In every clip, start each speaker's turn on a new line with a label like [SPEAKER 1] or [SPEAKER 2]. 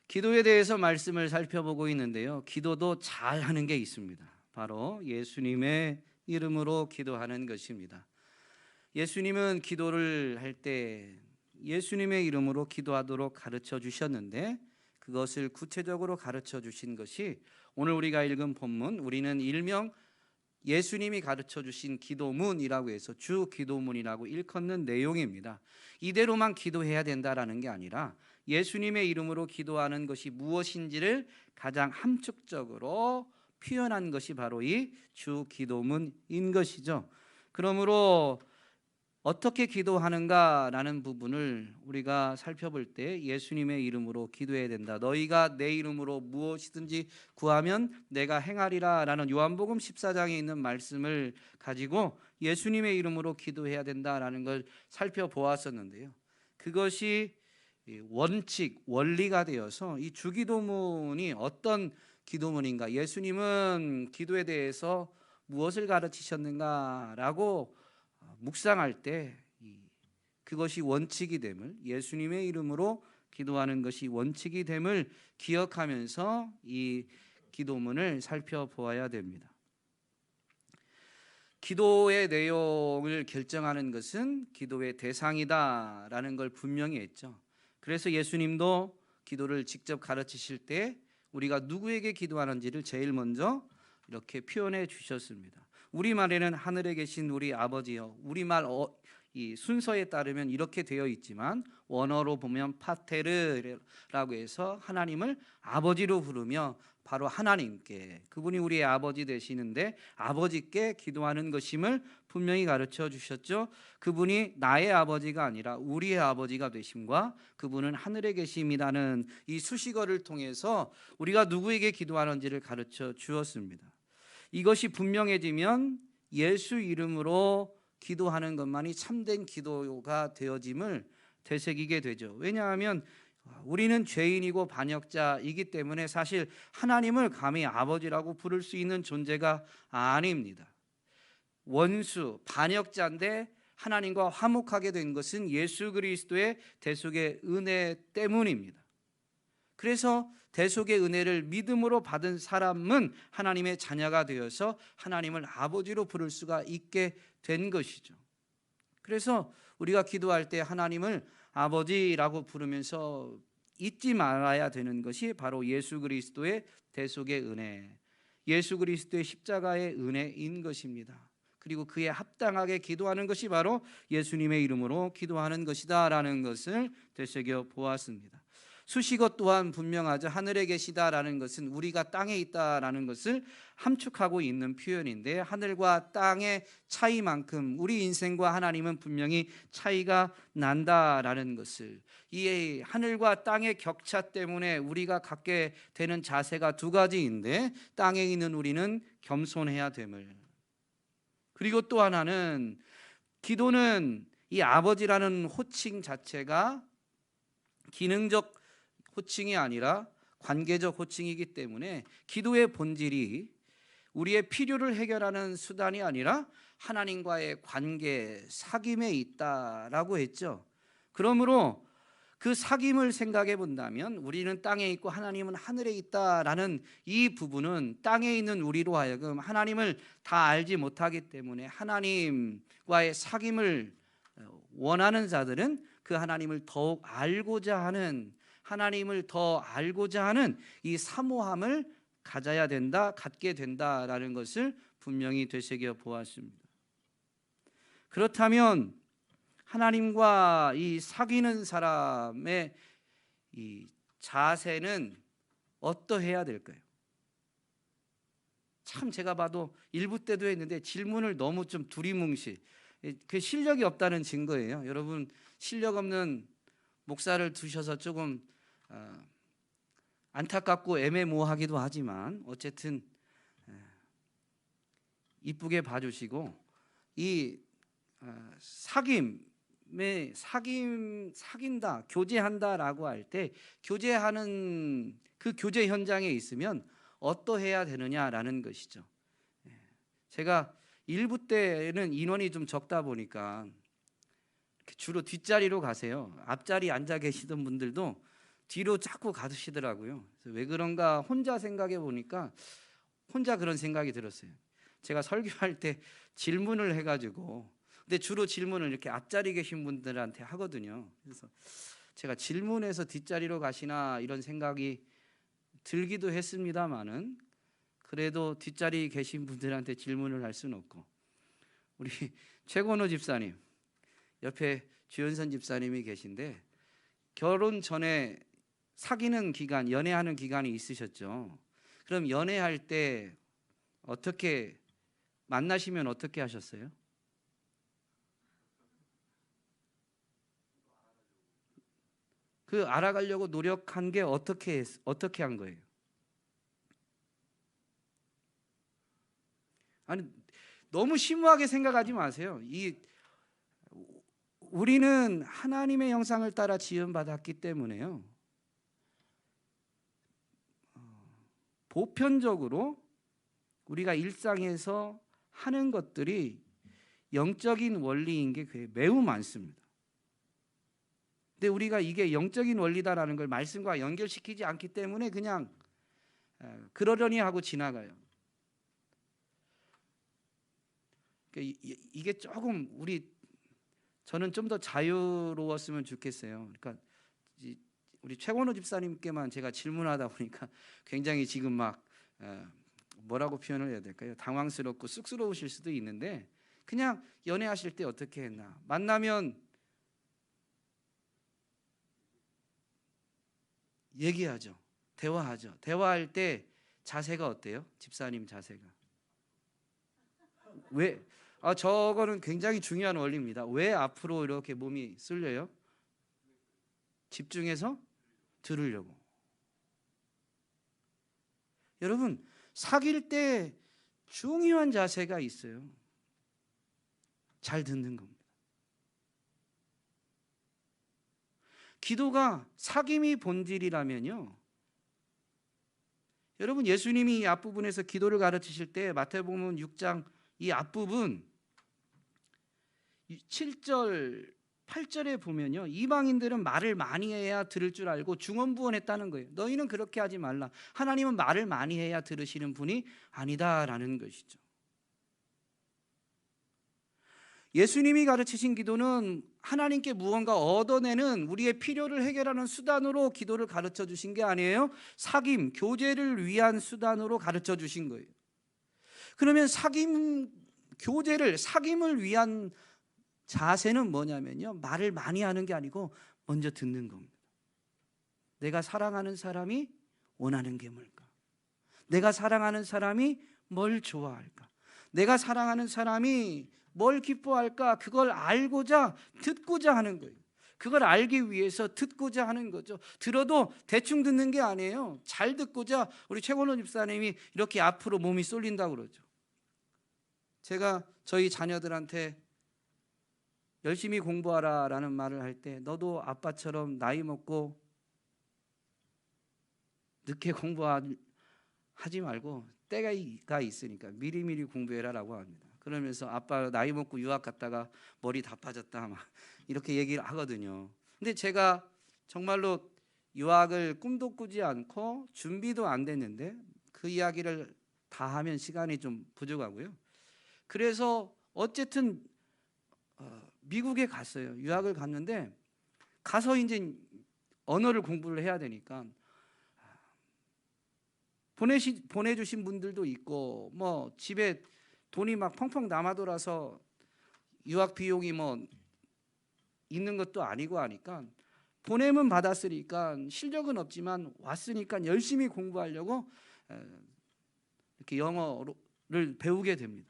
[SPEAKER 1] 기도에 대해서 말씀을 살펴보고 있는데요. 기도도 잘하는 게 있습니다. 바로 예수님의 이름으로 기도하는 것입니다. 예수님은 기도를 할 때 예수님의 이름으로 기도하도록 가르쳐 주셨는데, 그것을 구체적으로 가르쳐 주신 것이 오늘 우리가 읽은 본문, 우리는 일명 예수님이 가르쳐 주신 기도문이라고 해서 주 기도문이라고 일컫는 내용입니다. 이대로만 기도해야 된다라는 게 아니라 예수님의 이름으로 기도하는 것이 무엇인지를 가장 함축적으로 표현한 것이 바로 이 주 기도문인 것이죠. 그러므로 어떻게 기도하는가라는 부분을 우리가 살펴볼 때 예수님의 이름으로 기도해야 된다. 너희가 내 이름으로 무엇이든지 구하면 내가 행하리라 라는 요한복음 14장에 있는 말씀을 가지고 예수님의 이름으로 기도해야 된다라는 걸 살펴보았었는데요. 그것이 원칙, 원리가 되어서 이 주기도문이 어떤 기도문인가, 예수님은 기도에 대해서 무엇을 가르치셨는가라고 묵상할 때 그것이 원칙이 됨을, 예수님의 이름으로 기도하는 것이 원칙이 됨을 기억하면서 이 기도문을 살펴보아야 됩니다. 기도의 내용을 결정하는 것은 기도의 대상이다라는 걸 분명히 했죠. 그래서 예수님도 기도를 직접 가르치실 때 우리가 누구에게 기도하는지를 제일 먼저 이렇게 표현해 주셨습니다. 우리말에는 하늘에 계신 우리 아버지여, 우리말 이 순서에 따르면 이렇게 되어 있지만 원어로 보면 파테르라고 해서 하나님을 아버지로 부르며 바로 하나님께, 그분이 우리의 아버지 되시는데 아버지께 기도하는 것임을 분명히 가르쳐 주셨죠. 그분이 나의 아버지가 아니라 우리의 아버지가 되심과 그분은 하늘에 계심이라는 이 수식어를 통해서 우리가 누구에게 기도하는지를 가르쳐 주었습니다. 이것이 분명해지면 예수 이름으로 기도하는 것만이 참된 기도가 되어짐을 되새기게 되죠. 왜냐하면 우리는 죄인이고 반역자이기 때문에 사실 하나님을 감히 아버지라고 부를 수 있는 존재가 아닙니다. 원수, 반역자인데 하나님과 화목하게 된 것은 예수 그리스도의 대속의 은혜 때문입니다. 그래서 대속의 은혜를 믿음으로 받은 사람은 하나님의 자녀가 되어서 하나님을 아버지로 부를 수가 있게 된 것이죠. 그래서 우리가 기도할 때 하나님을 아버지라고 부르면서 잊지 말아야 되는 것이 바로 예수 그리스도의 대속의 은혜, 예수 그리스도의 십자가의 은혜인 것입니다. 그리고 그에 합당하게 기도하는 것이 바로 예수님의 이름으로 기도하는 것이다라는 것을 되새겨 보았습니다. 수식어 또한 분명하죠. 하늘에 계시다라는 것은 우리가 땅에 있다라는 것을 함축하고 있는 표현인데, 하늘과 땅의 차이만큼 우리 인생과 하나님은 분명히 차이가 난다라는 것을, 이 하늘과 땅의 격차 때문에 우리가 갖게 되는 자세가 두 가지인데, 땅에 있는 우리는 겸손해야 됨을, 그리고 또 하나는 기도는 이 아버지라는 호칭 자체가 기능적 호칭이 아니라 관계적 호칭이기 때문에 기도의 본질이 우리의 필요를 해결하는 수단이 아니라 하나님과의 관계, 사귐에 있다라고 했죠. 그러므로 그 사귐을 생각해 본다면 우리는 땅에 있고 하나님은 하늘에 있다라는 이 부분은 땅에 있는 우리로 하여금 하나님을 다 알지 못하기 때문에 하나님과의 사귐을 원하는 자들은 그 하나님을 더욱 알고자 하는, 하나님을 더 알고자 하는 이 사모함을 가져야 된다, 갖게 된다라는 것을 분명히 되새겨 보았습니다. 그렇다면 하나님과 이 사귀는 사람의 이 자세는 어떠해야 될까요? 참 제가 봐도 일부 때도 했는데 질문을 너무 좀 두리뭉실, 그 실력이 없다는 증거예요. 여러분, 실력 없는 목사를 두셔서 조금 안타깝고 애매모호하기도 하지만 어쨌든 이쁘게 봐주시고, 이 사귄다, 교제한다라고 할 때 교제하는 그 교제 현장에 있으면 어떠해야 되느냐라는 것이죠. 제가 일부 때는 인원이 좀 적다 보니까 주로 뒷자리로 가세요. 앞자리 앉아 계시던 분들도 뒤로 자꾸 가시더라고요. 그래서 왜 그런가 혼자 생각해 보니까 혼자 그런 생각이 들었어요. 제가 설교할 때 질문을 해가지고, 근데 주로 질문을 이렇게 앞자리 계신 분들한테 하거든요. 그래서 제가 질문해서 뒷자리로 가시나 이런 생각이 들기도 했습니다만은, 그래도 뒷자리 계신 분들한테 질문을 할 수는 없고, 우리 최건호 집사님 옆에 주연선 집사님이 계신데, 결혼 전에 사귀는 기간, 연애하는 기간이 있으셨죠. 그럼 연애할 때 어떻게, 만나시면 어떻게 하셨어요? 그 알아가려고 노력한 게 어떻게 한 거예요? 아니, 너무 심오하게 생각하지 마세요. 우리는 하나님의 형상을 따라 지음받았기 때문에요. 보편적으로 우리가 일상에서 하는 것들이 영적인 원리인 게 매우 많습니다. 근데 우리가 이게 영적인 원리다라는 걸 말씀과 연결시키지 않기 때문에 그냥 그러려니 하고 지나가요. 그러니까 이게 조금 저는 좀 더 자유로웠으면 좋겠어요. 그러니까 우리 최건호 집사님께만 제가 질문하다 보니까 굉장히 지금 막 뭐라고 표현을 해야 될까요? 당황스럽고 쑥스러우실 수도 있는데, 그냥 연애하실 때 어떻게 했나? 만나면 얘기하죠. 대화하죠. 대화할 때 자세가 어때요? 집사님 자세가. 왜? 저거는 굉장히 중요한 원리입니다. 왜 앞으로 이렇게 몸이 쓸려요? 집중해서 들으려고. 여러분, 사귈 때 중요한 자세가 있어요. 잘 듣는 겁니다. 기도가 사귐이 본질이라면요, 여러분, 예수님이 이 앞부분에서 기도를 가르치실 때 마태복음 6장 이 앞부분 7절 8절에 보면요, 이방인들은 말을 많이 해야 들을 줄 알고 중언부언했다는 거예요. 너희는 그렇게 하지 말라. 하나님은 말을 많이 해야 들으시는 분이 아니다라는 것이죠. 예수님이 가르치신 기도는 하나님께 무언가 얻어내는 우리의 필요를 해결하는 수단으로 기도를 가르쳐 주신 게 아니에요. 사귐, 교제를 위한 수단으로 가르쳐 주신 거예요. 그러면 사귐을 위한 자세는 뭐냐면요, 말을 많이 하는 게 아니고 먼저 듣는 겁니다. 내가 사랑하는 사람이 원하는 게 뭘까? 내가 사랑하는 사람이 뭘 좋아할까? 내가 사랑하는 사람이 뭘 기뻐할까? 그걸 알고자 듣고자 하는 거예요. 그걸 알기 위해서 듣고자 하는 거죠. 들어도 대충 듣는 게 아니에요. 잘 듣고자. 우리 최건호 집사님이 이렇게 앞으로 몸이 쏠린다고 그러죠. 제가 저희 자녀들한테 열심히 공부하라라는 말을 할 때, 너도 아빠처럼 나이 먹고 늦게 공부하지 말고 때가 있으니까 미리미리 공부해라라고 합니다. 그러면서 아빠 나이 먹고 유학 갔다가 머리 다 빠졌다 막 이렇게 얘기를 하거든요. 근데 제가 정말로 유학을 꿈도 꾸지 않고 준비도 안 됐는데 그 이야기를 다 하면 시간이 좀 부족하고요. 그래서 어쨌든 미국에 갔어요. 유학을 갔는데 가서 이제 언어를 공부를 해야 되니까 보내주신 분들도 있고, 뭐 집에 돈이 막 펑펑 남아돌아서 유학 비용이 뭐 있는 것도 아니고 하니까 보냄은 받았으니까 실력은 없지만 왔으니까 열심히 공부하려고 이렇게 영어를 배우게 됩니다.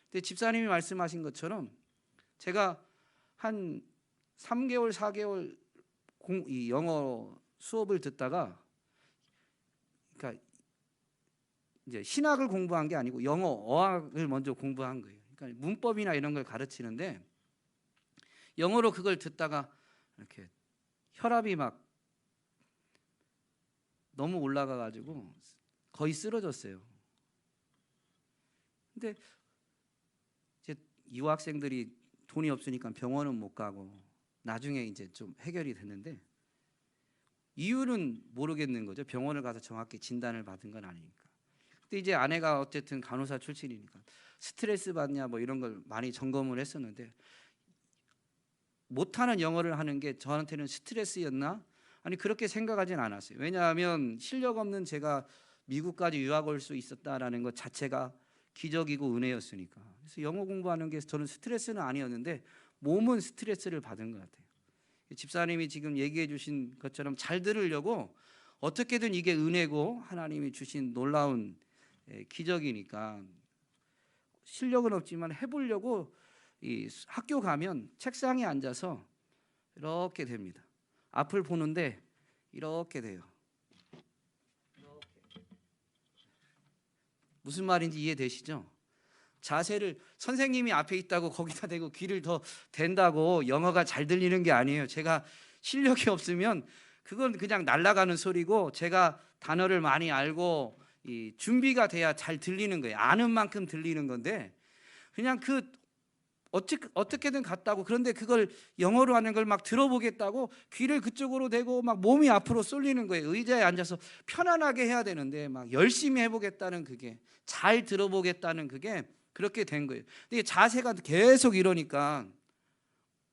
[SPEAKER 1] 근데 집사님이 말씀하신 것처럼 제가 한 3개월, 4개월 이 영어 수업을 듣다가, 그러니까 이제 신학을 공부한 게 아니고 영어 어학을 먼저 공부한 거예요. 그러니까 문법이나 이런 걸 가르치는데 영어로 그걸 듣다가 이렇게 혈압이 막 너무 올라가 가지고 거의 쓰러졌어요. 근데 이제 유학생들이 돈이 없으니까 병원은 못 가고 나중에 이제 좀 해결이 됐는데, 이유는 모르겠는 거죠. 병원을 가서 정확히 진단을 받은 건 아니니까. 근데 이제 아내가 어쨌든 간호사 출신이니까 스트레스 받냐 뭐 이런 걸 많이 점검을 했었는데, 못하는 영어를 하는 게 저한테는 스트레스였나? 아니 그렇게 생각하진 않았어요. 왜냐하면 실력 없는 제가 미국까지 유학 올 수 있었다라는 것 자체가 기적이고 은혜였으니까. 그래서 영어 공부하는 게 저는 스트레스는 아니었는데 몸은 스트레스를 받은 것 같아요. 집사님이 지금 얘기해 주신 것처럼 잘 들으려고 어떻게든 이게 은혜고 하나님이 주신 놀라운 기적이니까 실력은 없지만 해보려고 이 학교 가면 책상에 앉아서 이렇게 됩니다. 앞을 보는데 이렇게 돼요. 이렇게. 무슨 말인지 이해되시죠? 자세를 선생님이 앞에 있다고 거기다 대고 귀를 더 댄다고 영어가 잘 들리는 게 아니에요. 제가 실력이 없으면 그건 그냥 날아가는 소리고, 제가 단어를 많이 알고 이 준비가 돼야 잘 들리는 거예요. 아는 만큼 들리는 건데 그냥 그 어떻게든 갔다고, 그런데 그걸 영어로 하는 걸 막 들어보겠다고 귀를 그쪽으로 대고 막 몸이 앞으로 쏠리는 거예요. 의자에 앉아서 편안하게 해야 되는데 막 열심히 해보겠다는, 그게 잘 들어보겠다는 그게 그렇게 된 거예요. 근데 자세가 계속 이러니까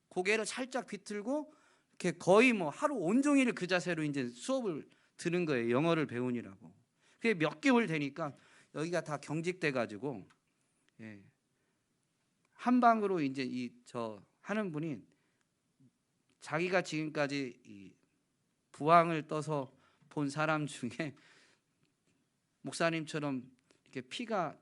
[SPEAKER 1] 고개를 살짝 비틀고 이렇게 거의 뭐 하루 온종일 그 자세로 이제 수업을 들은 거예요. 영어를 배우느라고. 그게 몇 개월 되니까 여기가 다 경직돼 가지고, 예. 한 방으로 이제 이 저 하는 분이 자기가 지금까지 이 부항을 떠서 본 사람 중에 목사님처럼 이렇게 피가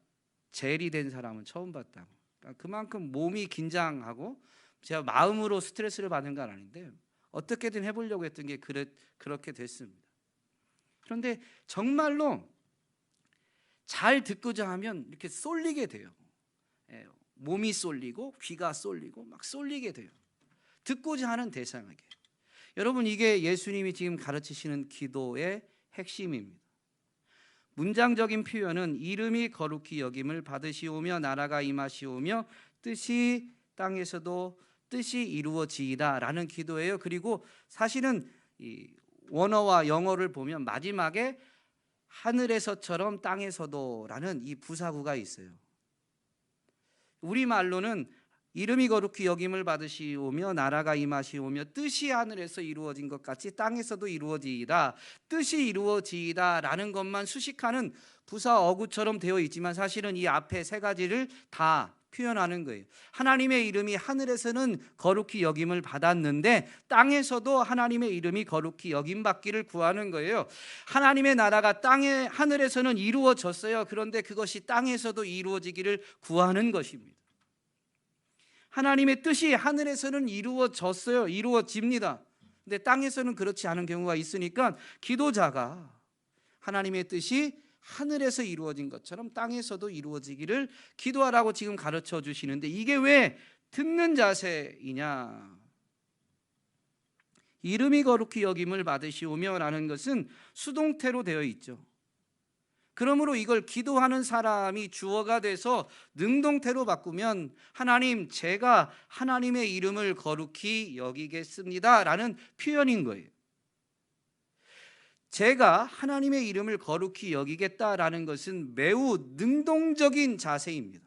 [SPEAKER 1] 젤이 된 사람은 처음 봤다고. 그러니까 그만큼 몸이 긴장하고 제가 마음으로 스트레스를 받은 건 아닌데 어떻게든 해보려고 했던 게 그렇게 됐습니다. 그런데 정말로 잘 듣고자 하면 이렇게 쏠리게 돼요. 몸이 쏠리고 귀가 쏠리고 막 쏠리게 돼요. 듣고자 하는 대상에게. 여러분, 이게 예수님이 지금 가르치시는 기도의 핵심입니다. 문장적인 표현은 이름이 거룩히 여김을 받으시오며 나라가 임하시오며 뜻이 땅에서도 뜻이 이루어지이다 라는 기도예요. 그리고 사실은 이 원어와 영어를 보면 마지막에 하늘에서처럼 땅에서도 라는 이 부사구가 있어요. 우리말로는 이름이 거룩히 여김을 받으시오며 나라가 임하시오며 뜻이 하늘에서 이루어진 것 같이 땅에서도 이루어지이다, 뜻이 이루어지이다 라는 것만 수식하는 부사 어구처럼 되어 있지만 사실은 이 앞에 세 가지를 다 표현하는 거예요. 하나님의 이름이 하늘에서는 거룩히 여김을 받았는데 땅에서도 하나님의 이름이 거룩히 여김 받기를 구하는 거예요. 하나님의 나라가 땅에 하늘에서는 이루어졌어요. 그런데 그것이 땅에서도 이루어지기를 구하는 것입니다. 하나님의 뜻이 하늘에서는 이루어졌어요. 이루어집니다. 근데 땅에서는 그렇지 않은 경우가 있으니까 기도자가 하나님의 뜻이 하늘에서 이루어진 것처럼 땅에서도 이루어지기를 기도하라고 지금 가르쳐 주시는데, 이게 왜 듣는 자세이냐? 이름이 거룩히 여김을 받으시오며 라는 것은 수동태로 되어 있죠. 그러므로 이걸 기도하는 사람이 주어가 돼서 능동태로 바꾸면 하나님, 제가 하나님의 이름을 거룩히 여기겠습니다 라는 표현인 거예요. 제가 하나님의 이름을 거룩히 여기겠다라는 것은 매우 능동적인 자세입니다.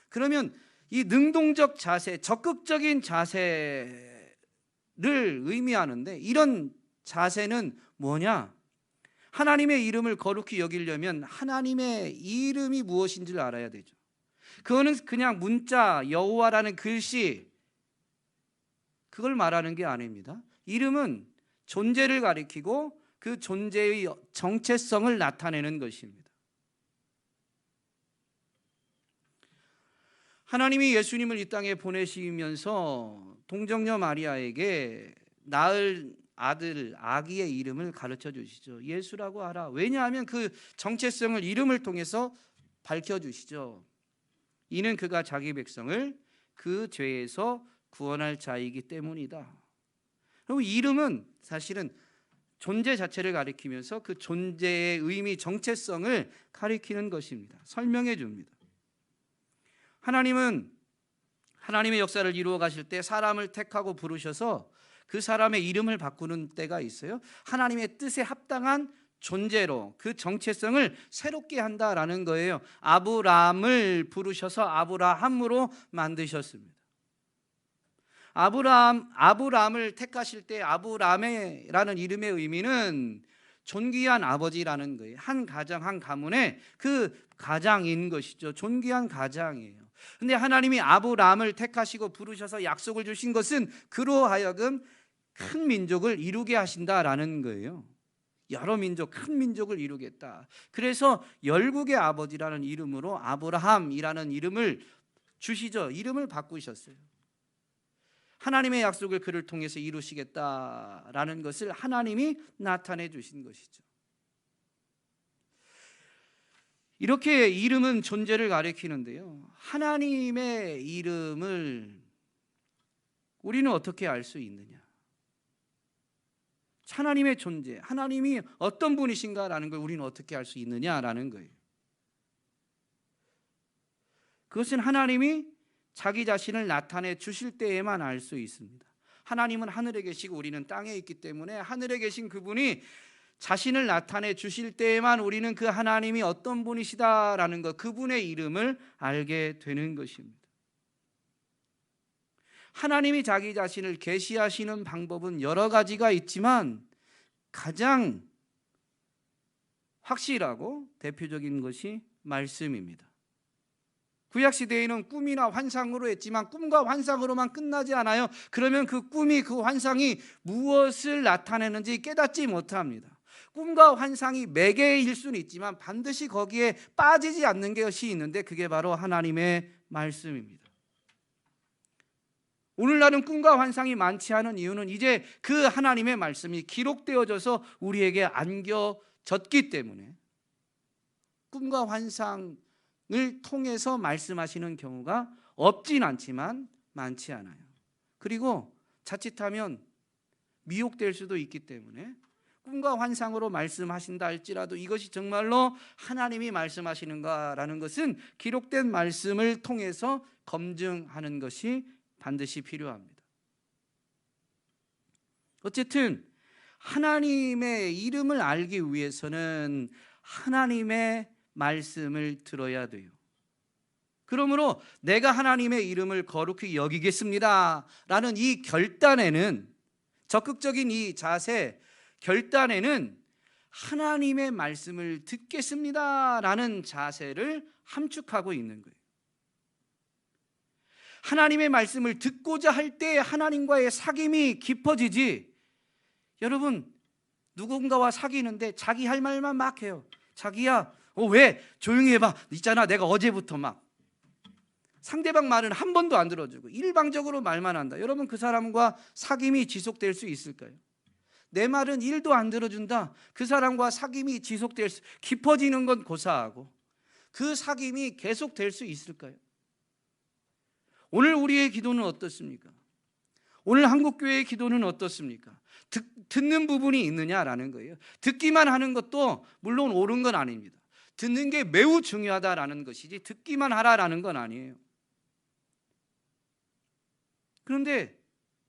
[SPEAKER 1] 그러면 이 능동적 자세, 적극적인 자세를 의미하는데, 이런 자세는 뭐냐? 하나님의 이름을 거룩히 여기려면 하나님의 이름이 무엇인지를 알아야 되죠. 그거는 그냥 문자 여호와라는 글씨, 그걸 말하는 게 아닙니다. 이름은 존재를 가리키고 그 존재의 정체성을 나타내는 것입니다. 하나님이 예수님을 이 땅에 보내시면서 동정녀 마리아에게 낳을 아들, 아기의 이름을 가르쳐 주시죠. 예수라고 하라. 왜냐하면 그 정체성을 이름을 통해서 밝혀 주시죠. 이는 그가 자기 백성을 그 죄에서 구원할 자이기 때문이다. 그리고 이름은 사실은 존재 자체를 가리키면서 그 존재의 의미, 정체성을 가리키는 것입니다. 설명해 줍니다. 하나님은 하나님의 역사를 이루어 가실 때 사람을 택하고 부르셔서 그 사람의 이름을 바꾸는 때가 있어요. 하나님의 뜻에 합당한 존재로 그 정체성을 새롭게 한다라는 거예요. 아브람을 부르셔서 아브라함으로 만드셨습니다. 아브람을 택하실 때 아브라메라는 이름의 의미는 존귀한 아버지라는 거예요. 한 가정, 한 가문의 그 가장인 것이죠. 존귀한 가장이에요. 근데 하나님이 아브람을 택하시고 부르셔서 약속을 주신 것은 그로 하여금 큰 민족을 이루게 하신다라는 거예요. 여러 민족, 큰 민족을 이루겠다. 그래서 열국의 아버지라는 이름으로 아브라함이라는 이름을 주시죠. 이름을 바꾸셨어요. 하나님의 약속을 그를 통해서 이루시겠다라는 것을 하나님이 나타내 주신 것이죠. 이렇게 이름은 존재를 가리키는데요, 하나님의 이름을 우리는 어떻게 알 수 있느냐? 하나님의 존재, 하나님이 어떤 분이신가라는 걸 우리는 어떻게 알 수 있느냐라는 거예요. 그것은 하나님이 자기 자신을 나타내 주실 때에만 알 수 있습니다. 하나님은 하늘에 계시고 우리는 땅에 있기 때문에 하늘에 계신 그분이 자신을 나타내 주실 때에만 우리는 그 하나님이 어떤 분이시다라는 것, 그분의 이름을 알게 되는 것입니다. 하나님이 자기 자신을 계시하시는 방법은 여러 가지가 있지만 가장 확실하고 대표적인 것이 말씀입니다. 구약시대에는 꿈이나 환상으로 했지만 꿈과 환상으로만 끝나지 않아요. 그러면 그 꿈이, 그 환상이 무엇을 나타내는지 깨닫지 못합니다. 꿈과 환상이 매개일 수는 있지만 반드시 거기에 빠지지 않는 것이 있는데 그게 바로 하나님의 말씀입니다. 오늘날은 꿈과 환상이 많지 않은 이유는 이제 그 하나님의 말씀이 기록되어져서 우리에게 안겨졌기 때문에 꿈과 환상을 통해서 말씀하시는 경우가 없진 않지만 많지 않아요. 그리고 자칫하면 미혹될 수도 있기 때문에 꿈과 환상으로 말씀하신다 할지라도 이것이 정말로 하나님이 말씀하시는가라는 것은 기록된 말씀을 통해서 검증하는 것이 반드시 필요합니다. 어쨌든 하나님의 이름을 알기 위해서는 하나님의 말씀을 들어야 돼요. 그러므로 내가 하나님의 이름을 거룩히 여기겠습니다 라는 이 결단에는, 적극적인 이 자세, 결단에는 하나님의 말씀을 듣겠습니다 라는 자세를 함축하고 있는 거예요. 하나님의 말씀을 듣고자 할 때 하나님과의 사귐이 깊어지지, 여러분 누군가와 사귀는데 자기 할 말만 막 해요. 자기야 왜 조용히 해봐, 있잖아 내가 어제부터 막, 상대방 말은 한 번도 안 들어주고 일방적으로 말만 한다. 여러분 그 사람과 사귐이 지속될 수 있을까요? 내 말은 1도 안 들어준다. 그 사람과 사귐이 지속될 수, 깊어지는 건 고사하고 그 사귐이 계속될 수 있을까요? 오늘 우리의 기도는 어떻습니까? 오늘 한국교회의 기도는 어떻습니까? 듣는 부분이 있느냐라는 거예요. 듣기만 하는 것도 물론 옳은 건 아닙니다. 듣는 게 매우 중요하다라는 것이지 듣기만 하라라는 건 아니에요. 그런데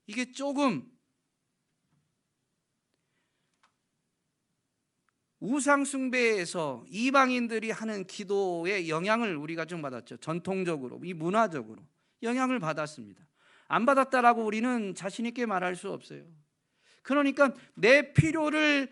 [SPEAKER 1] 이게 조금 우상숭배에서 이방인들이 하는 기도의 영향을 우리가 좀 받았죠. 전통적으로, 이 문화적으로 영향을 받았습니다. 안 받았다라고 우리는 자신 있게 말할 수 없어요. 그러니까 내 필요를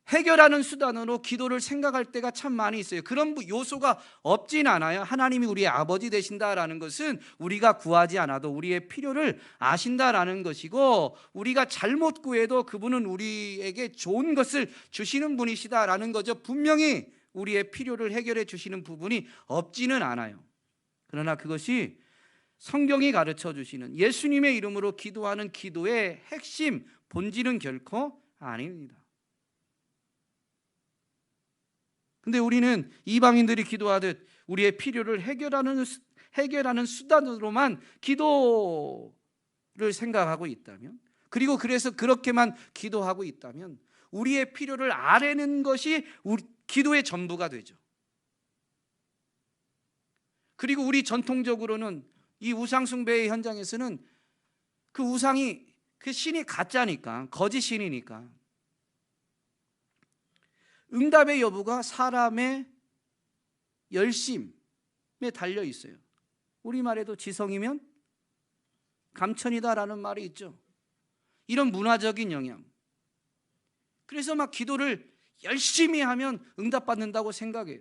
[SPEAKER 1] 해결하는 수단으로 기도를 생각할 때가 참 많이 있어요. 그런 요소가 없진 않아요. 하나님이 우리의 아버지 되신다라는 것은 우리가 구하지 않아도 우리의 필요를 아신다라는 것이고, 우리가 잘못 구해도 그분은 우리에게 좋은 것을 주시는 분이시다라는 거죠. 분명히 우리의 필요를 해결해 주시는 부분이 없지는 않아요. 그러나 그것이 성경이 가르쳐 주시는 예수님의 이름으로 기도하는 기도의 핵심, 본질은 결코 아닙니다. 근데 우리는 이방인들이 기도하듯 우리의 필요를 해결하는 수단으로만 기도를 생각하고 있다면, 그리고 그래서 그렇게만 기도하고 있다면 우리의 필요를 아뢰는 것이 우리 기도의 전부가 되죠. 그리고 우리 전통적으로는 이 우상 숭배의 현장에서는 그 우상이 그 신이 가짜니까, 거짓 신이니까. 응답의 여부가 사람의 열심에 달려 있어요. 우리말에도 지성이면 감천이다라는 말이 있죠. 이런 문화적인 영향. 그래서 막 기도를 열심히 하면 응답받는다고 생각해요.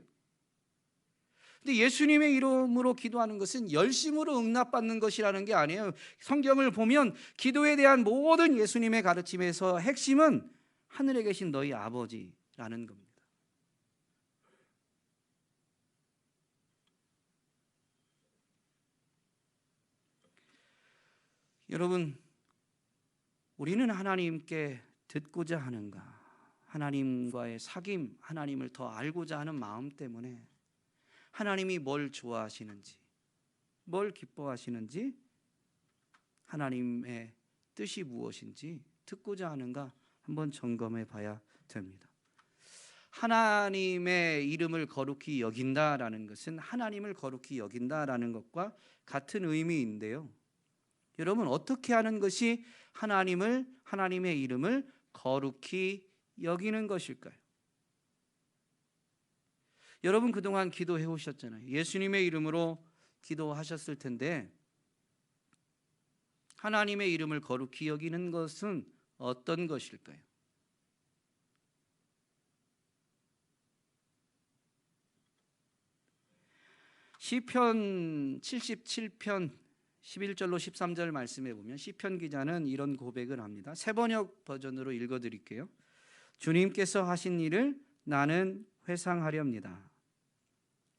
[SPEAKER 1] 근데 예수님의 이름으로 기도하는 것은 열심으로 응답받는 것이라는 게 아니에요. 성경을 보면 기도에 대한 모든 예수님의 가르침에서 핵심은 하늘에 계신 너희 아버지라는 겁니다. 여러분, 우리는 하나님께 듣고자 하는가? 하나님과의 사귐, 하나님을 더 알고자 하는 마음 때문에 하나님이 뭘 좋아하시는지, 뭘 기뻐하시는지, 하나님의 뜻이 무엇인지 듣고자 하는가 한번 점검해 봐야 됩니다. 하나님의 이름을 거룩히 여긴다라는 것은 하나님을 거룩히 여긴다라는 것과 같은 의미인데요. 여러분, 어떻게 하는 것이 하나님의 이름을 거룩히 여기는 것일까요? 여러분 그동안 기도해 오셨잖아요. 예수님의 이름으로 기도하셨을 텐데 하나님의 이름을 거룩히 여기는 것은 어떤 것일까요? 시편 77편 11절로 13절 말씀해 보면 시편 기자는 이런 고백을 합니다. 새번역 버전으로 읽어드릴게요. 주님께서 하신 일을 나는 회상하렵니다.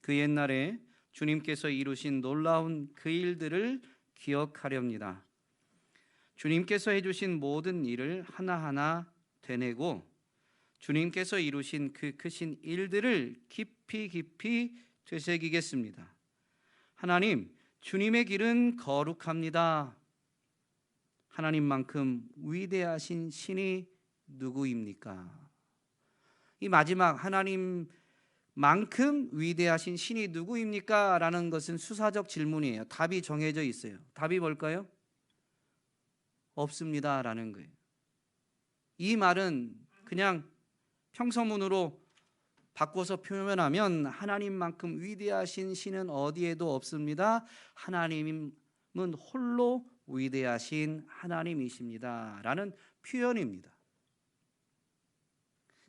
[SPEAKER 1] 그 옛날에 주님께서 이루신 놀라운 그 일들을 기억하렵니다. 주님께서 해주신 모든 일을 하나하나 되뇌고 주님께서 이루신 그 크신 일들을 깊이 되새기겠습니다. 하나님, 주님의 길은 거룩합니다. 하나님만큼 위대하신 신이 누구입니까? 이 마지막 하나님만큼 위대하신 신이 누구입니까? 라는 것은 수사적 질문이에요. 답이 정해져 있어요. 답이 뭘까요? 없습니다 라는 거예요. 이 말은 그냥 평서문으로 바꿔서 표현하면 하나님만큼 위대하신 신은 어디에도 없습니다. 하나님은 홀로 위대하신 하나님이십니다 라는 표현입니다.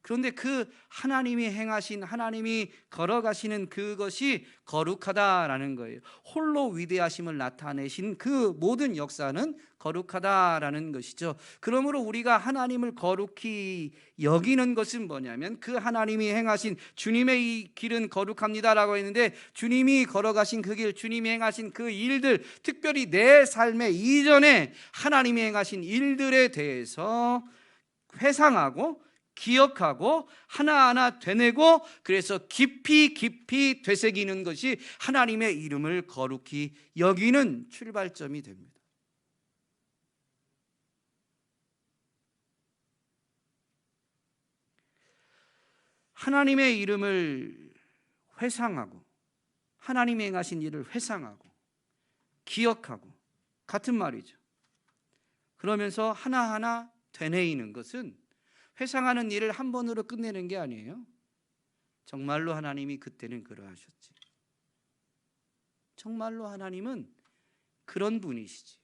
[SPEAKER 1] 그런데 그 하나님이 행하신, 하나님이 걸어가시는 그것이 거룩하다라는 거예요. 홀로 위대하심을 나타내신 그 모든 역사는 거룩하다라는 것이죠. 그러므로 우리가 하나님을 거룩히 여기는 것은 뭐냐면 그 하나님이 행하신 주님의 이 길은 거룩합니다라고 했는데 주님이 걸어가신 그 길, 주님이 행하신 그 일들, 특별히 내 삶의 이전에 하나님이 행하신 일들에 대해서 회상하고 기억하고 하나하나 되뇌고 그래서 깊이 되새기는 것이 하나님의 이름을 거룩히 여기는 출발점이 됩니다. 하나님의 이름을 회상하고 하나님이 행하신 일을 회상하고 기억하고 같은 말이죠. 그러면서 하나하나 되뇌이는 것은 회상하는 일을 한 번으로 끝내는 게 아니에요. 정말로 하나님이 그때는 그러하셨지. 정말로 하나님은 그런 분이시지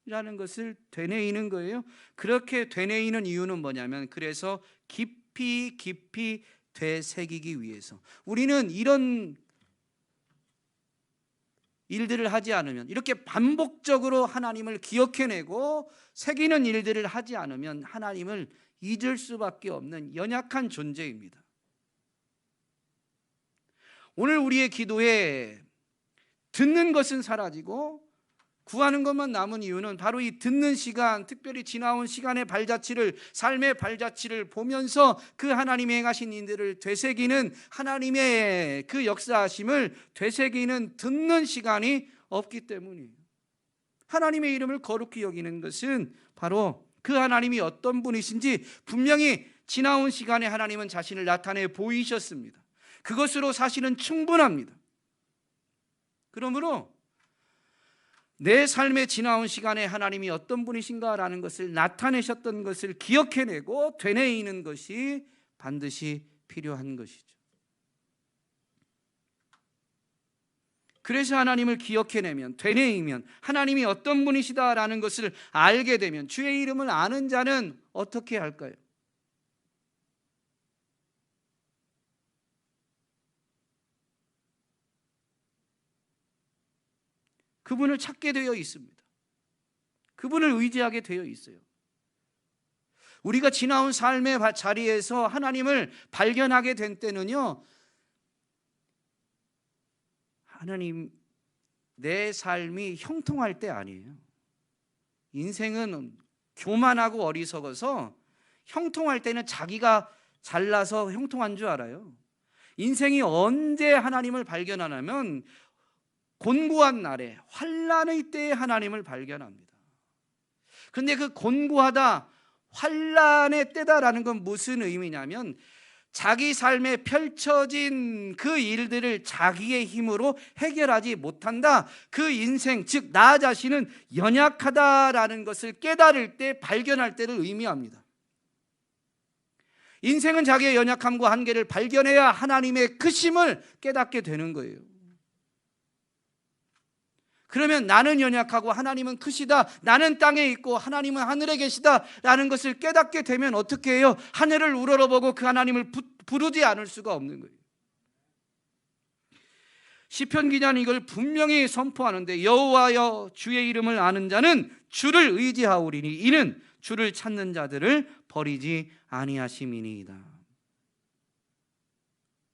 [SPEAKER 1] 라는 것을 되뇌이는 거예요. 그렇게 되뇌이는 이유는 뭐냐면 그래서 깊이 되새기기 위해서. 우리는 이런 일들을 하지 않으면, 이렇게 반복적으로 하나님을 기억해내고 새기는 일들을 하지 않으면 하나님을 잊을 수밖에 없는 연약한 존재입니다. 오늘 우리의 기도에 듣는 것은 사라지고 구하는 것만 남은 이유는 바로 이 듣는 시간, 특별히 지나온 시간의 발자취를, 삶의 발자취를 보면서 그 하나님이 행하신 일들을 되새기는, 하나님의 그 역사하심을 되새기는 듣는 시간이 없기 때문이에요. 하나님의 이름을 거룩히 여기는 것은 바로 그 하나님이 어떤 분이신지 분명히 지나온 시간에 하나님은 자신을 나타내 보이셨습니다. 그것으로 사실은 충분합니다. 그러므로 내 삶에 지나온 시간에 하나님이 어떤 분이신가라는 것을 나타내셨던 것을 기억해내고 되뇌이는 것이 반드시 필요한 것이죠. 그래서 하나님을 기억해내면, 되뇌이면, 하나님이 어떤 분이시다라는 것을 알게 되면, 주의 이름을 아는 자는 어떻게 할까요? 그분을 찾게 되어 있습니다. 그분을 의지하게 되어 있어요. 우리가 지나온 삶의 자리에서 하나님을 발견하게 된 때는요, 하나님, 내 삶이 형통할 때 아니에요. 인생은 교만하고 어리석어서 형통할 때는 자기가 잘나서 형통한 줄 알아요. 인생이 언제 하나님을 발견하냐면 곤고한 날에, 환난의 때에 하나님을 발견합니다. 그런데 그 곤고하다, 환난의 때다라는 건 무슨 의미냐면 자기 삶에 펼쳐진 그 일들을 자기의 힘으로 해결하지 못한다. 그 인생, 즉 나 자신은 연약하다라는 것을 깨달을 때, 발견할 때를 의미합니다. 인생은 자기의 연약함과 한계를 발견해야 하나님의 크심을 깨닫게 되는 거예요. 그러면 나는 연약하고 하나님은 크시다, 나는 땅에 있고 하나님은 하늘에 계시다라는 것을 깨닫게 되면 어떻게 해요? 하늘을 우러러보고 그 하나님을 부르지 않을 수가 없는 거예요. 시편 기자는 이걸 분명히 선포하는데, 여호와여 주의 이름을 아는 자는 주를 의지하오리니 이는 주를 찾는 자들을 버리지 아니하심이니이다.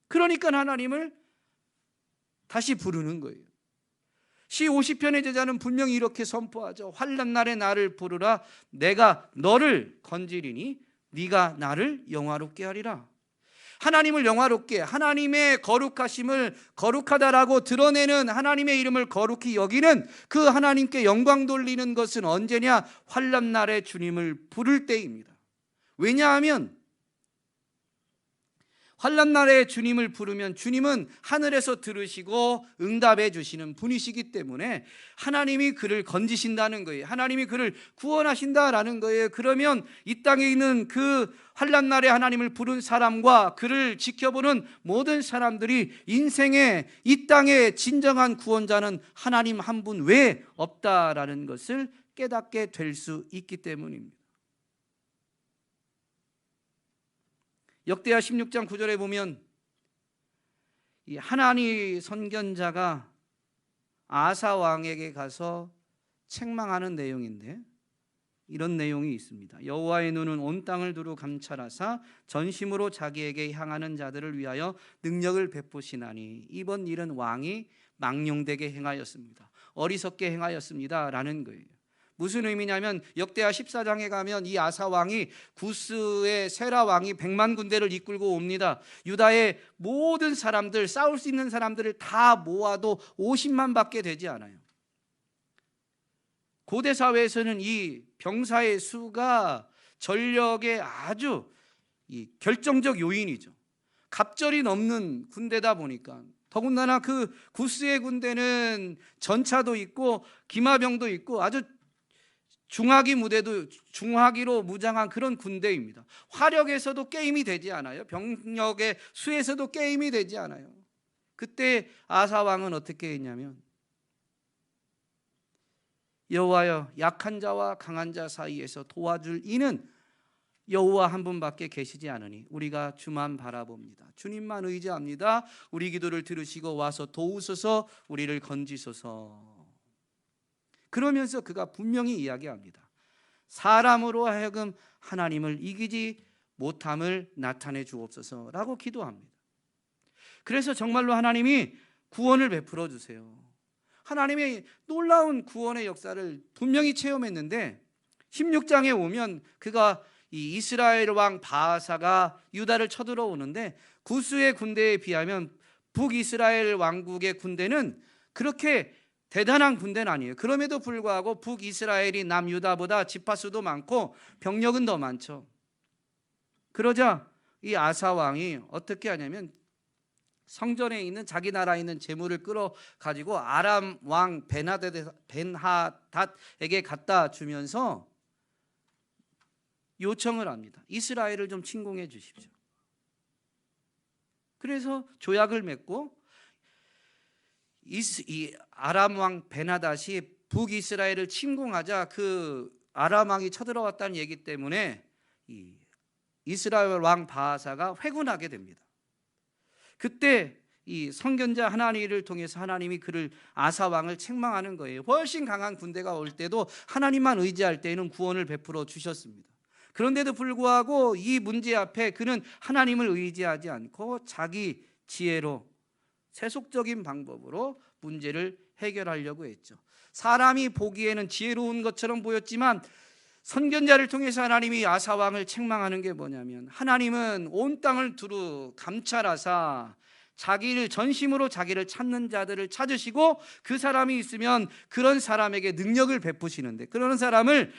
[SPEAKER 1] 그러니까 하나님을 다시 부르는 거예요. 시 50편의 제자는 분명히 이렇게 선포하죠. 환난 날에 나를 부르라. 내가 너를 건지리니 네가 나를 영화롭게 하리라. 하나님을 영화롭게, 하나님의 거룩하심을 거룩하다라고 드러내는, 하나님의 이름을 거룩히 여기는 그 하나님께 영광 돌리는 것은 언제냐? 환난 날에 주님을 부를 때입니다. 왜냐하면 환난 날에 주님을 부르면 주님은 하늘에서 들으시고 응답해 주시는 분이시기 때문에 하나님이 그를 건지신다는 거예요. 하나님이 그를 구원하신다라는 거예요. 그러면 이 땅에 있는 그 환난 날에 하나님을 부른 사람과 그를 지켜보는 모든 사람들이 인생의 이 땅의 진정한 구원자는 하나님 한 분 외에 없다라는 것을 깨닫게 될 수 있기 때문입니다. 역대하 16장 9절에 보면 이 하나니 선견자가 아사 왕에게 가서 책망하는 내용인데, 이런 내용이 있습니다. 여호와의 눈은 온 땅을 두루 감찰하사 전심으로 자기에게 향하는 자들을 위하여 능력을 베푸시나니 이번 일은 왕이 망령되게 행하였습니다. 어리석게 행하였습니다 라는 거예요. 무슨 의미냐면 역대하 14장에 가면 이 아사 왕이 구스의 세라 왕이 100만 군대를 이끌고 옵니다. 유다의 모든 사람들, 싸울 수 있는 사람들을 다 모아도 50만 밖에 되지 않아요. 고대 사회에서는 이 병사의 수가 전력의 아주 결정적 요인이죠. 갑절이 넘는 군대다 보니까, 더군다나 그 구스의 군대는 전차도 있고 기마병도 있고 아주 중화기 무대도, 중화기로 무장한 그런 군대입니다. 화력에서도 게임이 되지 않아요. 병력의 수에서도 게임이 되지 않아요. 그때 아사 왕은 어떻게 했냐면, 여호와여 약한 자와 강한 자 사이에서 도와줄 이는 여호와 한 분밖에 계시지 않으니 우리가 주만 바라봅니다. 주님만 의지합니다. 우리 기도를 들으시고 와서 도우소서, 우리를 건지소서. 그러면서 그가 분명히 이야기합니다. 사람으로 하여금 하나님을 이기지 못함을 나타내 주옵소서라고 기도합니다. 그래서 정말로 하나님이 구원을 베풀어 주세요. 하나님의 놀라운 구원의 역사를 분명히 체험했는데 16장에 오면 그가 이 이스라엘 왕 바하사가 유다를 쳐들어오는데 구스의 군대에 비하면 북이스라엘 왕국의 군대는 그렇게 대단한 군대는 아니에요. 그럼에도 불구하고 북이스라엘이 남유다보다 지파수도 많고 병력은 더 많죠. 그러자 이 아사 왕이 어떻게 하냐면 성전에 있는 자기 나라에 있는 재물을 끌어가지고 아람 왕 벤하닷에게 갖다 주면서 요청을 합니다. 이스라엘을 좀 침공해 주십시오. 그래서 조약을 맺고 이 아람 왕 벤하닷이 북이스라엘을 침공하자 그 아람 왕이 쳐들어왔다는 얘기 때문에 이 이스라엘 왕 바하사가 회군하게 됩니다. 그때 이 선견자 하나니를 통해서 하나님이 그를 아사 왕을 책망하는 거예요. 훨씬 강한 군대가 올 때도 하나님만 의지할 때에는 구원을 베풀어 주셨습니다. 그런데도 불구하고 이 문제 앞에 그는 하나님을 의지하지 않고 자기 지혜로 세속적인 방법으로 문제를 해결하려고 했죠. 사람이 보기에는 지혜로운 것처럼 보였지만 선견자를 통해서 하나님이 아사 왕을 책망하는 게 뭐냐면, 하나님은 온 땅을 두루 감찰하사 자기를 전심으로 자기를 찾는 자들을 찾으시고 그 사람이 있으면 그런 사람에게 능력을 베푸시는데, 그런 사람을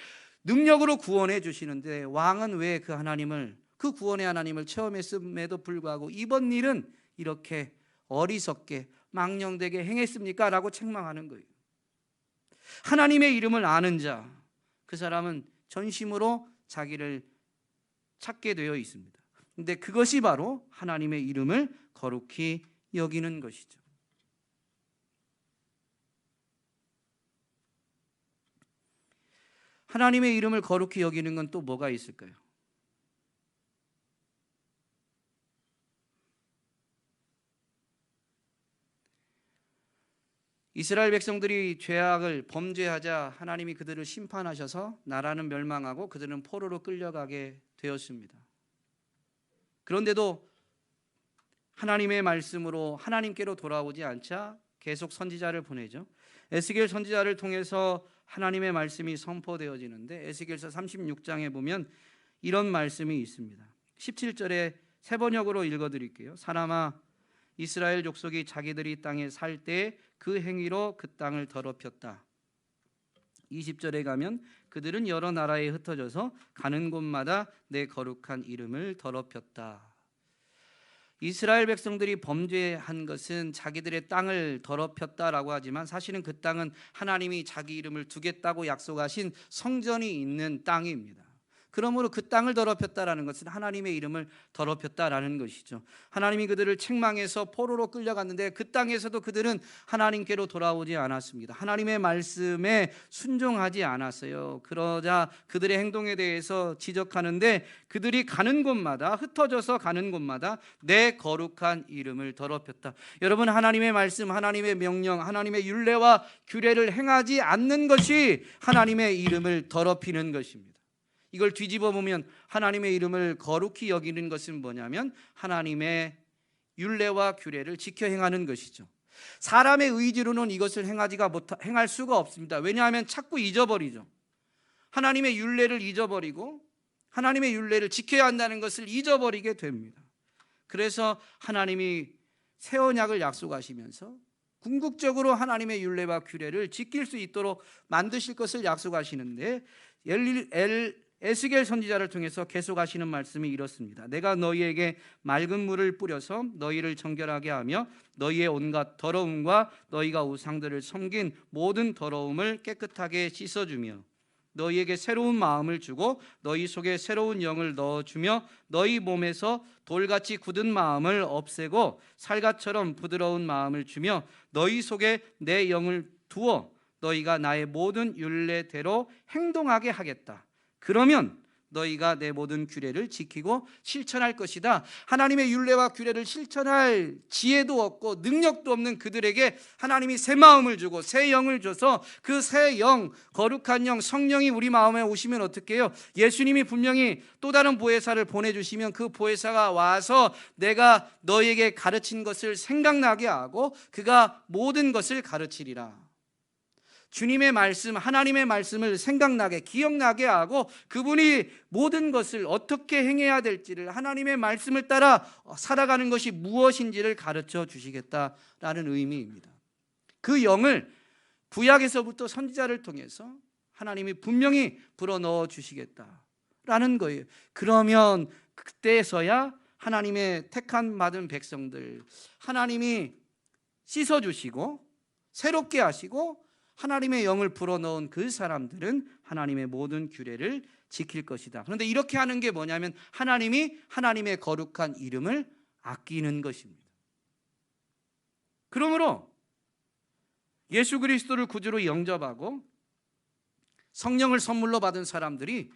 [SPEAKER 1] 능력으로 구원해 주시는데, 왕은 왜 그 하나님을, 그 구원의 하나님을 체험했음에도 불구하고 이번 일은 이렇게 어리석게 망령되게 행했습니까? 라고 책망하는 거예요. 하나님의 이름을 아는 자, 그 사람은 전심으로 자기를 찾게 되어 있습니다. 근데 그것이 바로 하나님의 이름을 거룩히 여기는 것이죠. 하나님의 이름을 거룩히 여기는 건 또 뭐가 있을까요? 이스라엘 백성들이 죄악을 범죄하자 하나님이 그들을 심판하셔서 나라는 멸망하고 그들은 포로로 끌려가게 되었습니다. 그런데도 하나님의 말씀으로 하나님께로 돌아오지 않자 계속 선지자를 보내죠. 에스겔 선지자를 통해서 하나님의 말씀이 선포되어지는데, 에스겔서 36장에 보면 이런 말씀이 있습니다. 17절에 세 번역으로 읽어드릴게요. 사람아, 이스라엘 족속이 자기들이 땅에 살 때 그 행위로 그 땅을 더럽혔다. 20절에 가면 그들은 여러 나라에 흩어져서 가는 곳마다 내 거룩한 이름을 더럽혔다. 이스라엘 백성들이 범죄한 것은 자기들의 땅을 더럽혔다라고 하지만 사실은 그 땅은 하나님이 자기 이름을 두겠다고 약속하신 성전이 있는 땅입니다. 그러므로 그 땅을 더럽혔다라는 것은 하나님의 이름을 더럽혔다라는 것이죠. 하나님이 그들을 책망해서 포로로 끌려갔는데 그 땅에서도 그들은 하나님께로 돌아오지 않았습니다. 하나님의 말씀에 순종하지 않았어요. 그러자 그들의 행동에 대해서 지적하는데, 그들이 가는 곳마다, 흩어져서 가는 곳마다 내 거룩한 이름을 더럽혔다. 여러분, 하나님의 말씀, 하나님의 명령, 하나님의 율례와 규례를 행하지 않는 것이 하나님의 이름을 더럽히는 것입니다. 이걸 뒤집어 보면 하나님의 이름을 거룩히 여기는 것은 뭐냐면 하나님의 율례와 규례를 지켜 행하는 것이죠. 사람의 의지로는 이것을 행할 수가 없습니다. 왜냐하면 자꾸 잊어버리죠. 하나님의 율례를 잊어버리고 하나님의 율례를 지켜야 한다는 것을 잊어버리게 됩니다. 그래서 하나님이 새 언약을 약속하시면서 궁극적으로 하나님의 율례와 규례를 지킬 수 있도록 만드실 것을 약속하시는데, 에스겔 선지자를 통해서 계속하시는 말씀이 이렇습니다. 내가 너희에게 맑은 물을 뿌려서 너희를 정결하게 하며 너희의 온갖 더러움과 너희가 우상들을 섬긴 모든 더러움을 깨끗하게 씻어주며 너희에게 새로운 마음을 주고 너희 속에 새로운 영을 넣어주며 너희 몸에서 돌같이 굳은 마음을 없애고 살갗처럼 부드러운 마음을 주며 너희 속에 내 영을 두어 너희가 나의 모든 율례대로 행동하게 하겠다. 그러면 너희가 내 모든 규례를 지키고 실천할 것이다. 하나님의 율례와 규례를 실천할 지혜도 없고 능력도 없는 그들에게 하나님이 새 마음을 주고 새 영을 줘서 그 새 영, 거룩한 영, 성령이 우리 마음에 오시면 어떻게 해요? 예수님이 분명히 또 다른 보혜사를 보내주시면 그 보혜사가 와서 내가 너희에게 가르친 것을 생각나게 하고 그가 모든 것을 가르치리라. 주님의 말씀, 하나님의 말씀을 생각나게, 기억나게 하고 그분이 모든 것을 어떻게 행해야 될지를, 하나님의 말씀을 따라 살아가는 것이 무엇인지를 가르쳐 주시겠다라는 의미입니다. 그 영을 구약에서부터 선지자를 통해서 하나님이 분명히 불어넣어 주시겠다라는 거예요. 그러면 그때서야 하나님의 택한 받은 백성들, 하나님이 씻어주시고 새롭게 하시고 하나님의 영을 불어넣은 그 사람들은 하나님의 모든 규례를 지킬 것이다. 그런데 이렇게 하는 게 뭐냐면 하나님이 하나님의 거룩한 이름을 아끼는 것입니다. 그러므로 예수 그리스도를 구주로 영접하고 성령을 선물로 받은 사람들이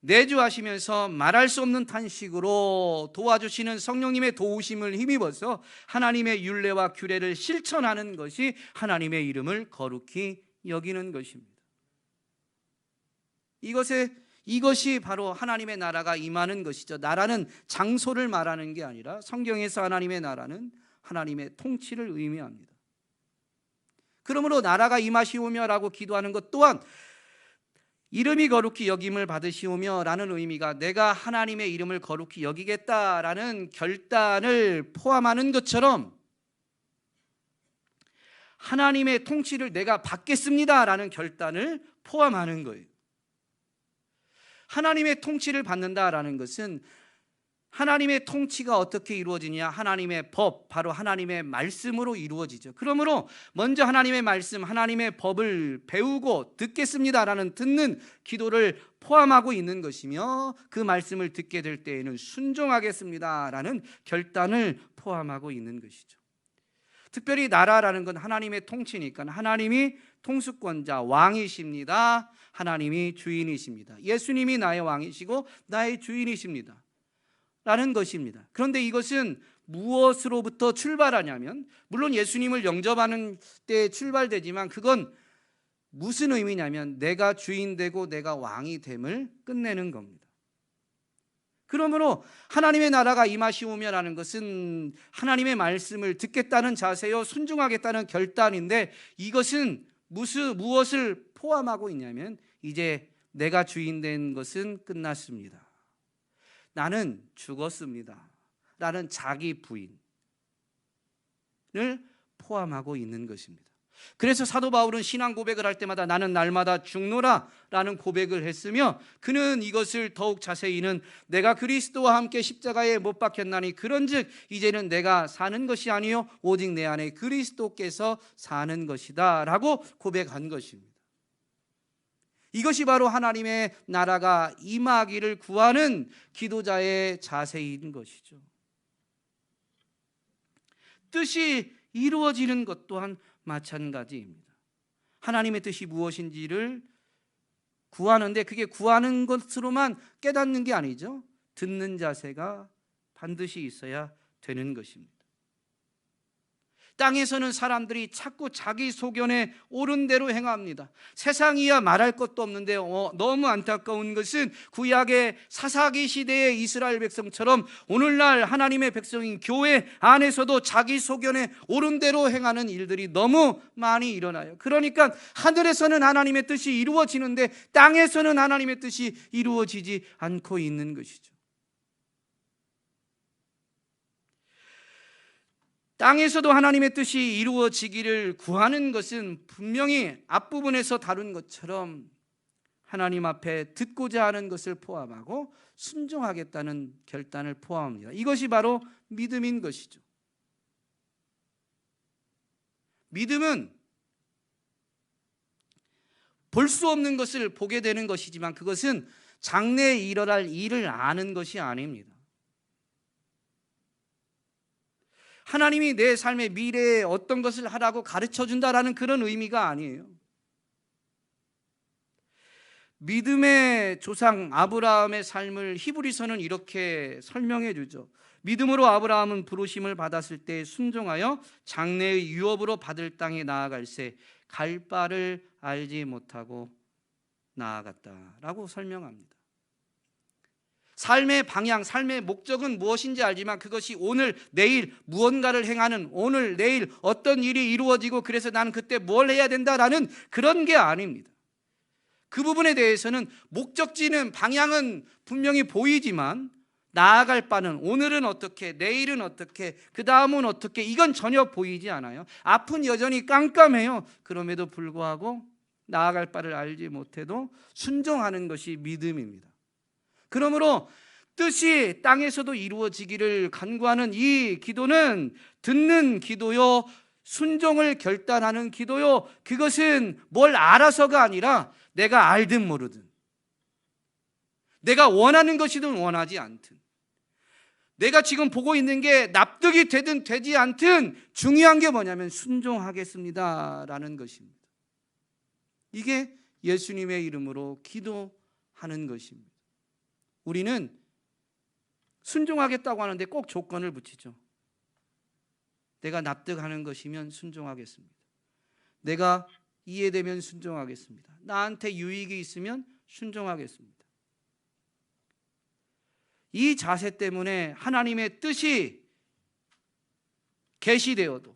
[SPEAKER 1] 내주하시면서 말할 수 없는 탄식으로 도와주시는 성령님의 도우심을 힘입어서 하나님의 율례와 규례를 실천하는 것이 하나님의 이름을 거룩히 여기는 것입니다. 이것이 바로 하나님의 나라가 임하는 것이죠. 나라는 장소를 말하는 게 아니라 성경에서 하나님의 나라는 하나님의 통치를 의미합니다. 그러므로 나라가 임하시오며라고 기도하는 것 또한 이름이 거룩히 여김을 받으시오며 라는 의미가 내가 하나님의 이름을 거룩히 여기겠다라는 결단을 포함하는 것처럼 하나님의 통치를 내가 받겠습니다 라는 결단을 포함하는 거예요. 하나님의 통치를 받는다라는 것은 하나님의 통치가 어떻게 이루어지냐? 하나님의 법, 바로 하나님의 말씀으로 이루어지죠. 그러므로 먼저 하나님의 말씀, 하나님의 법을 배우고 듣겠습니다라는 듣는 기도를 포함하고 있는 것이며 그 말씀을 듣게 될 때에는 순종하겠습니다라는 결단을 포함하고 있는 것이죠. 특별히 나라라는 건 하나님의 통치니까 하나님이 통수권자, 왕이십니다. 하나님이 주인이십니다. 예수님이 나의 왕이시고 나의 주인이십니다 라는 것입니다. 그런데 이것은 무엇으로부터 출발하냐면 물론 예수님을 영접하는 때 출발되지만 그건 무슨 의미냐면 내가 주인 되고 내가 왕이 됨을 끝내는 겁니다. 그러므로 하나님의 나라가 임하시오며라는 것은 하나님의 말씀을 듣겠다는 자세요, 순종하겠다는 결단인데 이것은 무엇을 포함하고 있냐면 이제 내가 주인 된 것은 끝났습니다. 나는 죽었습니다 라는 자기 부인을 포함하고 있는 것입니다. 그래서 사도 바울은 신앙 고백을 할 때마다 나는 날마다 죽노라 라는 고백을 했으며 그는 이것을 더욱 자세히는 내가 그리스도와 함께 십자가에 못 박혔나니 그런즉 이제는 내가 사는 것이 아니요 오직 내 안에 그리스도께서 사는 것이다 라고 고백한 것입니다. 이것이 바로 하나님의 나라가 임하기를 구하는 기도자의 자세인 것이죠. 뜻이 이루어지는 것 또한 마찬가지입니다. 하나님의 뜻이 무엇인지를 구하는데 그게 구하는 것으로만 깨닫는 게 아니죠. 듣는 자세가 반드시 있어야 되는 것입니다. 땅에서는 사람들이 자꾸 자기 소견에 옳은 대로 행합니다. 세상이야 말할 것도 없는데 너무 안타까운 것은 구약의 사사기 시대의 이스라엘 백성처럼 오늘날 하나님의 백성인 교회 안에서도 자기 소견에 옳은 대로 행하는 일들이 너무 많이 일어나요. 그러니까 하늘에서는 하나님의 뜻이 이루어지는데 땅에서는 하나님의 뜻이 이루어지지 않고 있는 것이죠. 땅에서도 하나님의 뜻이 이루어지기를 구하는 것은 분명히 앞부분에서 다룬 것처럼 하나님 앞에 듣고자 하는 것을 포함하고 순종하겠다는 결단을 포함합니다. 이것이 바로 믿음인 것이죠. 믿음은 볼 수 없는 것을 보게 되는 것이지만 그것은 장래에 일어날 일을 아는 것이 아닙니다. 하나님이 내 삶의 미래에 어떤 것을 하라고 가르쳐준다라는 그런 의미가 아니에요. 믿음의 조상 아브라함의 삶을 히브리서는 이렇게 설명해 주죠. 믿음으로 아브라함은 부르심을 받았을 때 순종하여 장래의 유업으로 받을 땅에 나아갈새 갈 바를 알지 못하고 나아갔다라고 설명합니다. 삶의 방향, 삶의 목적은 무엇인지 알지만 그것이 오늘, 내일 무언가를 행하는 오늘, 내일 어떤 일이 이루어지고 그래서 나는 그때 뭘 해야 된다라는 그런 게 아닙니다. 그 부분에 대해서는 목적지는 방향은 분명히 보이지만 나아갈 바는 오늘은 어떻게, 내일은 어떻게, 그 다음은 어떻게 이건 전혀 보이지 않아요. 앞은 여전히 깜깜해요. 그럼에도 불구하고 나아갈 바를 알지 못해도 순종하는 것이 믿음입니다. 그러므로 뜻이 땅에서도 이루어지기를 간구하는 이 기도는 듣는 기도요, 순종을 결단하는 기도요. 그것은 뭘 알아서가 아니라 내가 알든 모르든, 내가 원하는 것이든 원하지 않든, 내가 지금 보고 있는 게 납득이 되든 되지 않든 중요한 게 뭐냐면 순종하겠습니다라는 것입니다. 이게 예수님의 이름으로 기도하는 것입니다. 우리는 순종하겠다고 하는데 꼭 조건을 붙이죠. 내가 납득하는 것이면 순종하겠습니다. 내가 이해되면 순종하겠습니다. 나한테 유익이 있으면 순종하겠습니다. 이 자세 때문에 하나님의 뜻이 계시되어도,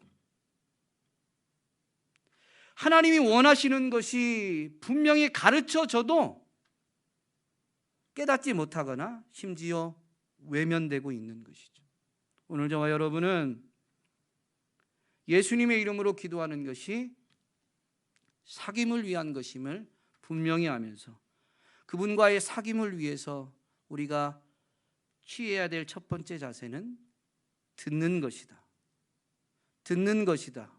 [SPEAKER 1] 하나님이 원하시는 것이 분명히 가르쳐져도 깨닫지 못하거나 심지어 외면되고 있는 것이죠. 오늘 저와 여러분은 예수님의 이름으로 기도하는 것이 사귐을 위한 것임을 분명히 하면서, 그분과의 사귐을 위해서 우리가 취해야 될 첫 번째 자세는 듣는 것이다. 듣는 것이다.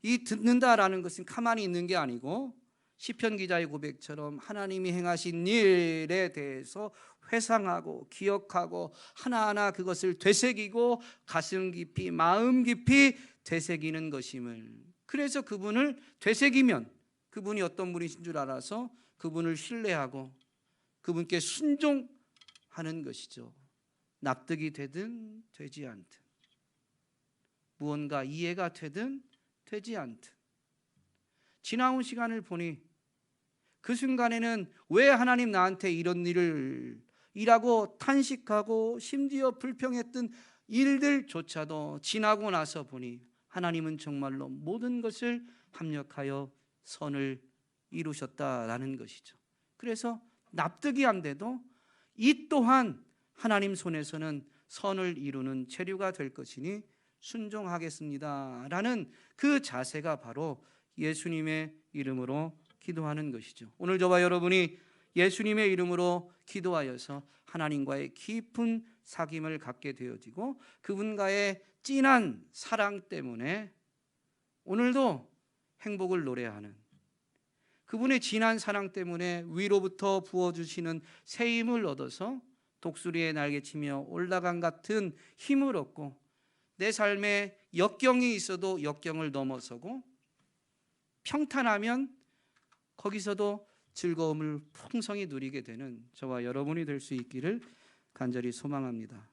[SPEAKER 1] 이 듣는다라는 것은 가만히 있는 게 아니고 시편 기자의 고백처럼 하나님이 행하신 일에 대해서 회상하고 기억하고 하나하나 그것을 되새기고 가슴 깊이 마음 깊이 되새기는 것임을, 그래서 그분을 되새기면 그분이 어떤 분이신 줄 알아서 그분을 신뢰하고 그분께 순종하는 것이죠. 납득이 되든 되지 않든, 무언가 이해가 되든 되지 않든, 지나온 시간을 보니 그 순간에는 왜 하나님 나한테 이런 일을 이라고 탄식하고 심지어 불평했던 일들조차도 지나고 나서 보니 하나님은 정말로 모든 것을 합력하여 선을 이루셨다라는 것이죠. 그래서 납득이 안 돼도 이 또한 하나님 손에서는 선을 이루는 체류가 될 것이니 순종하겠습니다라는 그 자세가 바로 예수님의 이름으로 기도하는 것이죠. 오늘 저와 여러분이 예수님의 이름으로 기도하여서 하나님과의 깊은 사귐을 갖게 되어지고 그분과의 진한 사랑 때문에 오늘도 행복을 노래하는, 그분의 진한 사랑 때문에 위로부터 부어주시는 새 힘을 얻어서 독수리의 날개치며 올라간 같은 힘을 얻고 내 삶에 역경이 있어도 역경을 넘어서고 평탄하면 거기서도 즐거움을 풍성히 누리게 되는 저와 여러분이 될 수 있기를 간절히 소망합니다.